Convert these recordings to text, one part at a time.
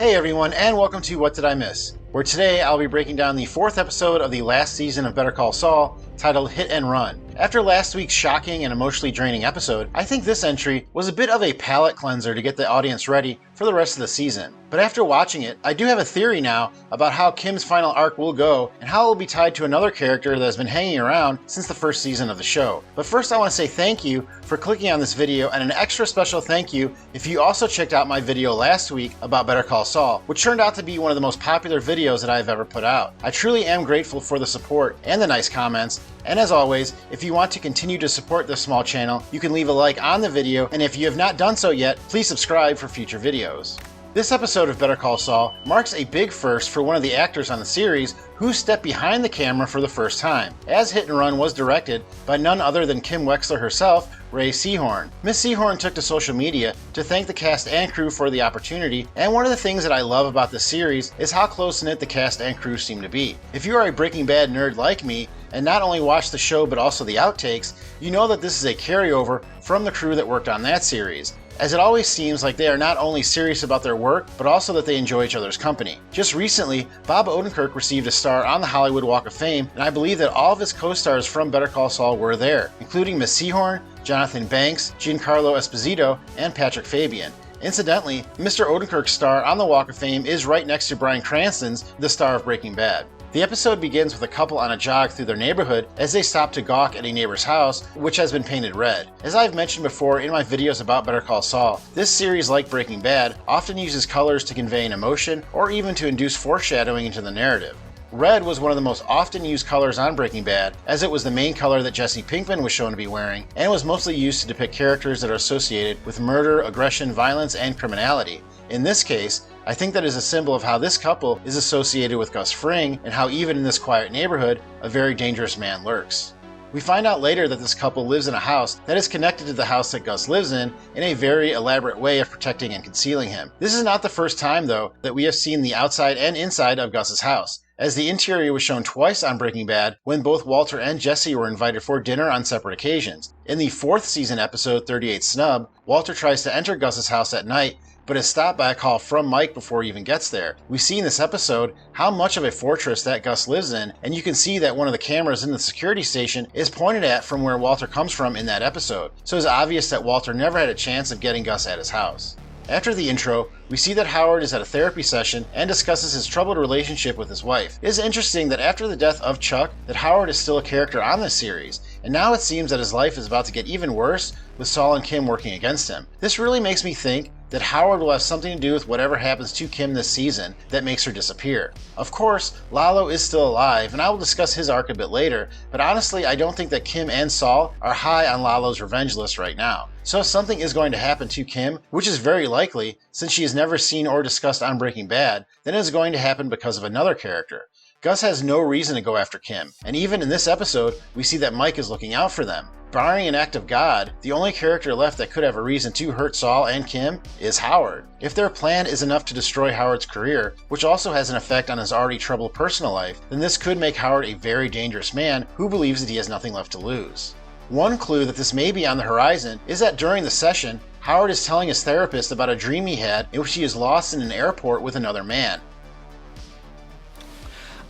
Hey everyone, and welcome to What Did I Miss? Where today I'll be breaking down the 4th episode of the last season of Better Call Saul, titled Hit and Run. After last week's shocking and emotionally draining episode, I think this entry was a bit of a palate cleanser to get the audience ready for the rest of the season. But after watching it, I do have a theory now about how Kim's final arc will go and how it will be tied to another character that has been hanging around since the first season of the show. But first I want to say thank you for clicking on this video, and an extra special thank you if you also checked out my video last week about Better Call Saul, which turned out to be one of the most popular videos that I've ever put out. I truly am grateful for the support and the nice comments, and as always, if you want to continue to support this small channel, you can leave a like on the video, and if you have not done so yet, please subscribe for future videos. This episode of Better Call Saul marks a big first for one of the actors on the series who stepped behind the camera for the first time, as Hit and Run was directed by none other than Kim Wexler herself, Ray Seahorn. Miss Seahorn took to social media to thank the cast and crew for the opportunity, and one of the things that I love about this series is how close-knit the cast and crew seem to be. If you are a Breaking Bad nerd like me, and not only watch the show but also the outtakes, you know that this is a carryover from the crew that worked on that series, as it always seems like they are not only serious about their work, but also that they enjoy each other's company. Just recently, Bob Odenkirk received a star on the Hollywood Walk of Fame, and I believe that all of his co-stars from Better Call Saul were there, including Miss Seahorn, Jonathan Banks, Giancarlo Esposito, and Patrick Fabian. Incidentally, Mr. Odenkirk's star on the Walk of Fame is right next to Bryan Cranston's, the star of Breaking Bad. The episode begins with a couple on a jog through their neighborhood as they stop to gawk at a neighbor's house, which has been painted red. As I've mentioned before in my videos about Better Call Saul, this series, like Breaking Bad, often uses colors to convey an emotion or even to induce foreshadowing into the narrative. Red was one of the most often used colors on Breaking Bad, as it was the main color that Jesse Pinkman was shown to be wearing, and was mostly used to depict characters that are associated with murder, aggression, violence, and criminality. In this case, I think that is a symbol of how this couple is associated with Gus Fring, and how even in this quiet neighborhood, a very dangerous man lurks. We find out later that this couple lives in a house that is connected to the house that Gus lives in a very elaborate way of protecting and concealing him. This is not the first time, though, that we have seen the outside and inside of Gus's house, as the interior was shown twice on Breaking Bad when both Walter and Jesse were invited for dinner on separate occasions. In the 4th season episode 38 Snub, Walter tries to enter Gus's house at night, but is stopped by a call from Mike before he even gets there. We see in this episode how much of a fortress that Gus lives in, and you can see that one of the cameras in the security station is pointed at from where Walter comes from in that episode, so it's obvious that Walter never had a chance of getting Gus at his house. After the intro, we see that Howard is at a therapy session and discusses his troubled relationship with his wife. It is interesting that after the death of Chuck, that Howard is still a character on this series, and now it seems that his life is about to get even worse with Saul and Kim working against him. This really makes me think that Howard will have something to do with whatever happens to Kim this season that makes her disappear. Of course, Lalo is still alive, and I will discuss his arc a bit later, but honestly I don't think that Kim and Saul are high on Lalo's revenge list right now. So if something is going to happen to Kim, which is very likely since she is never seen or discussed on Breaking Bad, then it is going to happen because of another character. Gus has no reason to go after Kim, and even in this episode, we see that Mike is looking out for them. Barring an act of God, the only character left that could have a reason to hurt Saul and Kim is Howard. If their plan is enough to destroy Howard's career, which also has an effect on his already troubled personal life, then this could make Howard a very dangerous man who believes that he has nothing left to lose. One clue that this may be on the horizon is that during the session, Howard is telling his therapist about a dream he had in which he is lost in an airport with another man.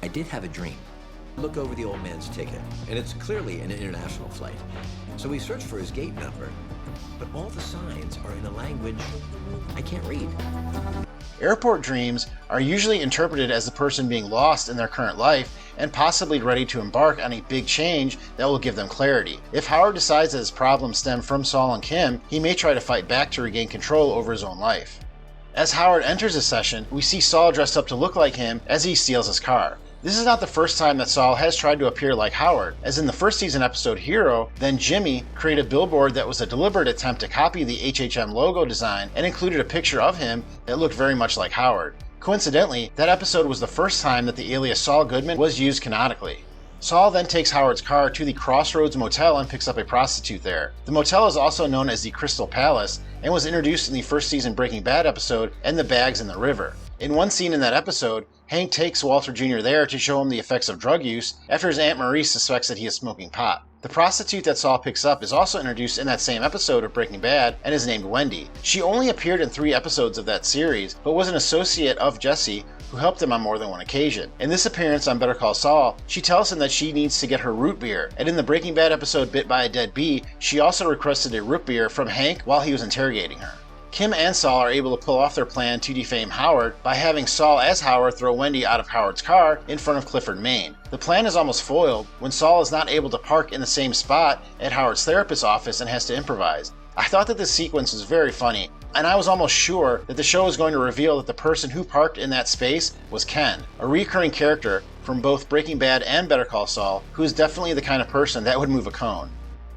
I did have a dream. Look over the old man's ticket, and it's clearly an international flight. So we searched for his gate number, but all the signs are in a language I can't read. Airport dreams are usually interpreted as the person being lost in their current life and possibly ready to embark on a big change that will give them clarity. If Howard decides that his problems stem from Saul and Kim, he may try to fight back to regain control over his own life. As Howard enters the session, we see Saul dressed up to look like him as he steals his car. This is not the first time that Saul has tried to appear like Howard, as in the first season episode Hero, then Jimmy created a billboard that was a deliberate attempt to copy the HHM logo design and included a picture of him that looked very much like Howard. Coincidentally, that episode was the first time that the alias Saul Goodman was used canonically. Saul then takes Howard's car to the Crossroads Motel and picks up a prostitute there. The motel is also known as the Crystal Palace and was introduced in the first season Breaking Bad episode And the Bags in the River. In one scene in that episode, Hank takes Walter Jr. there to show him the effects of drug use after his Aunt Marie suspects that he is smoking pot. The prostitute that Saul picks up is also introduced in that same episode of Breaking Bad and is named Wendy. She only appeared in 3 episodes of that series, but was an associate of Jesse who helped him on more than one occasion. In this appearance on Better Call Saul, she tells him that she needs to get her root beer, and in the Breaking Bad episode Bit by a Dead Bee, she also requested a root beer from Hank while he was interrogating her. Kim and Saul are able to pull off their plan to defame Howard by having Saul as Howard throw Wendy out of Howard's car in front of Clifford, Maine. The plan is almost foiled when Saul is not able to park in the same spot at Howard's therapist's office and has to improvise. I thought that this sequence was very funny, and I was almost sure that the show was going to reveal that the person who parked in that space was Ken, a recurring character from both Breaking Bad and Better Call Saul, who is definitely the kind of person that would move a cone.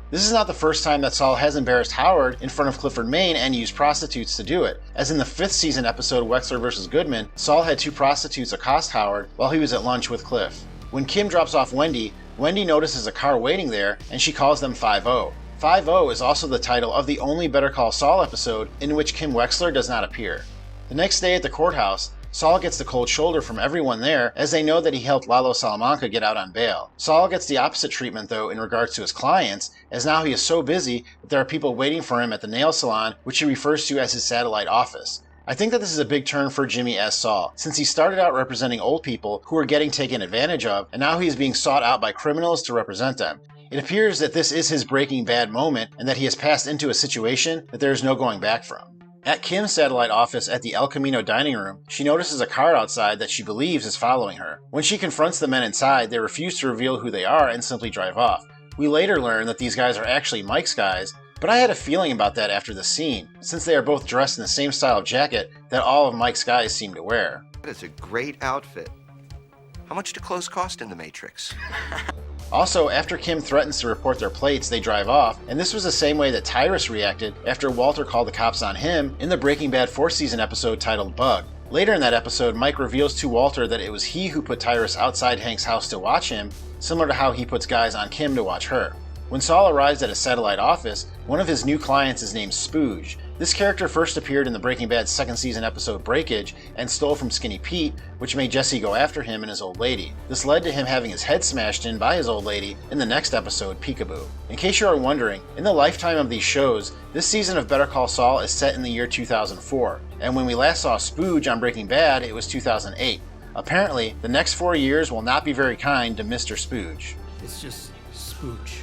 This is not the first time that Saul has embarrassed Howard in front of Clifford, Maine, and used prostitutes to do it. As in the 5th season episode Wexler vs. Goodman, Saul had 2 prostitutes accost Howard while he was at lunch with Cliff. When Kim drops off Wendy, Wendy notices a car waiting there, and she calls them 5-0. 5-0 is also the title of the only Better Call Saul episode in which Kim Wexler does not appear. The next day at the courthouse, Saul gets the cold shoulder from everyone there as they know that he helped Lalo Salamanca get out on bail. Saul gets the opposite treatment though in regards to his clients, as now he is so busy that there are people waiting for him at the nail salon, which he refers to as his satellite office. I think that this is a big turn for Jimmy as Saul, since he started out representing old people who were getting taken advantage of, and now he is being sought out by criminals to represent them. It appears that this is his Breaking Bad moment, and that he has passed into a situation that there is no going back from. At Kim's satellite office at the El Camino dining room, she notices a car outside that she believes is following her. When she confronts the men inside, they refuse to reveal who they are and simply drive off. We later learn that these guys are actually Mike's guys, but I had a feeling about that after the scene, since they are both dressed in the same style of jacket that all of Mike's guys seem to wear. That is a great outfit. How much do clothes cost in the Matrix? Also, after Kim threatens to report their plates, they drive off, and this was the same way that Tyrus reacted after Walter called the cops on him in the Breaking Bad 4th season episode titled Bug. Later in that episode, Mike reveals to Walter that it was he who put Tyrus outside Hank's house to watch him, similar to how he puts guys on Kim to watch her. When Saul arrives at his satellite office, one of his new clients is named Spooge. This character first appeared in the Breaking Bad 2nd season episode Breakage and stole from Skinny Pete, which made Jesse go after him and his old lady. This led to him having his head smashed in by his old lady in the next episode, Peekaboo. In case you are wondering, in the lifetime of these shows, this season of Better Call Saul is set in the year 2004, and when we last saw Spooge on Breaking Bad, it was 2008. Apparently, the next 4 years will not be very kind to Mr. Spooge. It's just Spooge.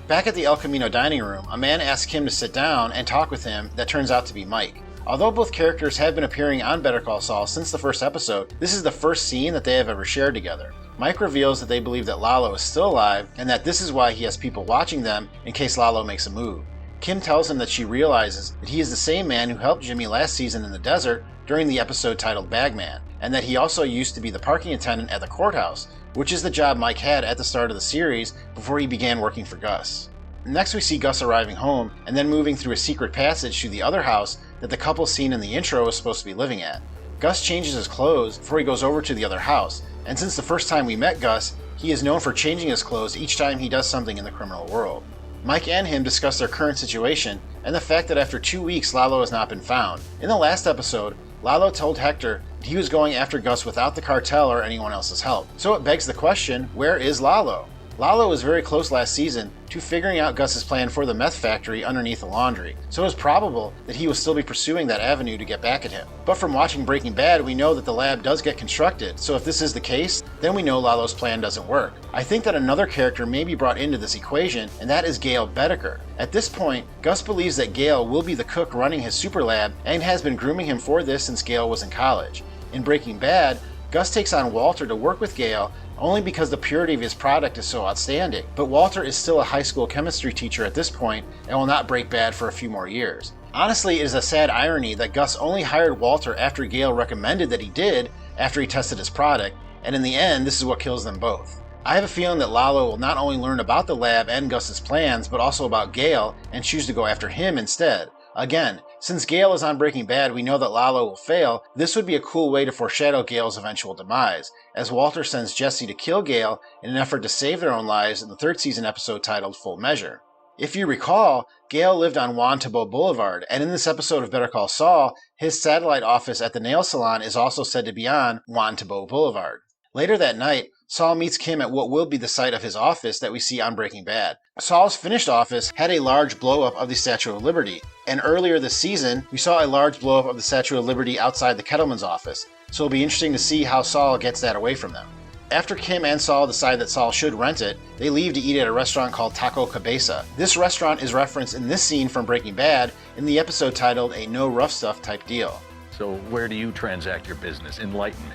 Back at the El Camino dining room, a man asks him to sit down and talk with him that turns out to be Mike. Although both characters have been appearing on Better Call Saul since the first episode, this is the first scene that they have ever shared together. Mike reveals that they believe that Lalo is still alive and that this is why he has people watching them in case Lalo makes a move. Kim tells him that she realizes that he is the same man who helped Jimmy last season in the desert during the episode titled Bagman, and that he also used to be the parking attendant at the courthouse, which is the job Mike had at the start of the series before he began working for Gus. Next we see Gus arriving home and then moving through a secret passage to the other house that the couple seen in the intro is supposed to be living at. Gus changes his clothes before he goes over to the other house, and since the first time we met Gus, he is known for changing his clothes each time he does something in the criminal world. Mike and him discuss their current situation and the fact that after 2 weeks Lalo has not been found. In the last episode, Lalo told Hector that he was going after Gus without the cartel or anyone else's help. So it begs the question, where is Lalo? Lalo was very close last season to figuring out Gus's plan for the meth factory underneath the laundry, so it was probable that he will still be pursuing that avenue to get back at him. But from watching Breaking Bad, we know that the lab does get constructed, so if this is the case, then we know Lalo's plan doesn't work. I think that another character may be brought into this equation, and that is Gale Bedecker. At this point, Gus believes that Gale will be the cook running his super lab and has been grooming him for this since Gale was in college. In Breaking Bad, Gus takes on Walter to work with Gale only because the purity of his product is so outstanding, but Walter is still a high school chemistry teacher at this point and will not break bad for a few more years. Honestly, it is a sad irony that Gus only hired Walter after Gale recommended that he did after he tested his product, and in the end, this is what kills them both. I have a feeling that Lalo will not only learn about the lab and Gus's plans, but also about Gale and choose to go after him instead. Again, since Gale is on Breaking Bad, we know that Lalo will fail. This would be a cool way to foreshadow Gale's eventual demise, as Walter sends Jesse to kill Gale in an effort to save their own lives in the 3rd season episode titled Full Measure. If you recall, Gale lived on Juan Tabo Boulevard, and in this episode of Better Call Saul, his satellite office at the nail salon is also said to be on Juan Tabo Boulevard. Later that night, Saul meets Kim at what will be the site of his office that we see on Breaking Bad. Saul's finished office had a large blow-up of the Statue of Liberty, and earlier this season, we saw a large blow-up of the Statue of Liberty outside the Kettleman's office, so it'll be interesting to see how Saul gets that away from them. After Kim and Saul decide that Saul should rent it, they leave to eat at a restaurant called Taco Cabeza. This restaurant is referenced in this scene from Breaking Bad in the episode titled A No Rough Stuff Type Deal. So where do you transact your business? Enlighten me.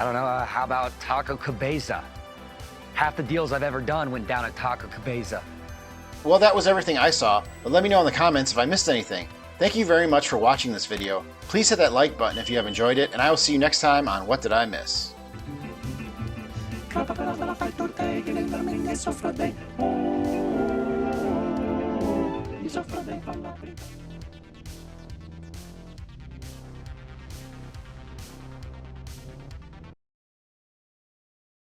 I don't know, how about Taco Cabeza? Half the deals I've ever done went down at Taco Cabeza. Well, that was everything I saw, but let me know in the comments if I missed anything. Thank you very much for watching this video. Please hit that like button if you have enjoyed it, and I will see you next time on What Did I Miss? Capaperas dalla fai e che veramente soffro dei. Mi soffro dei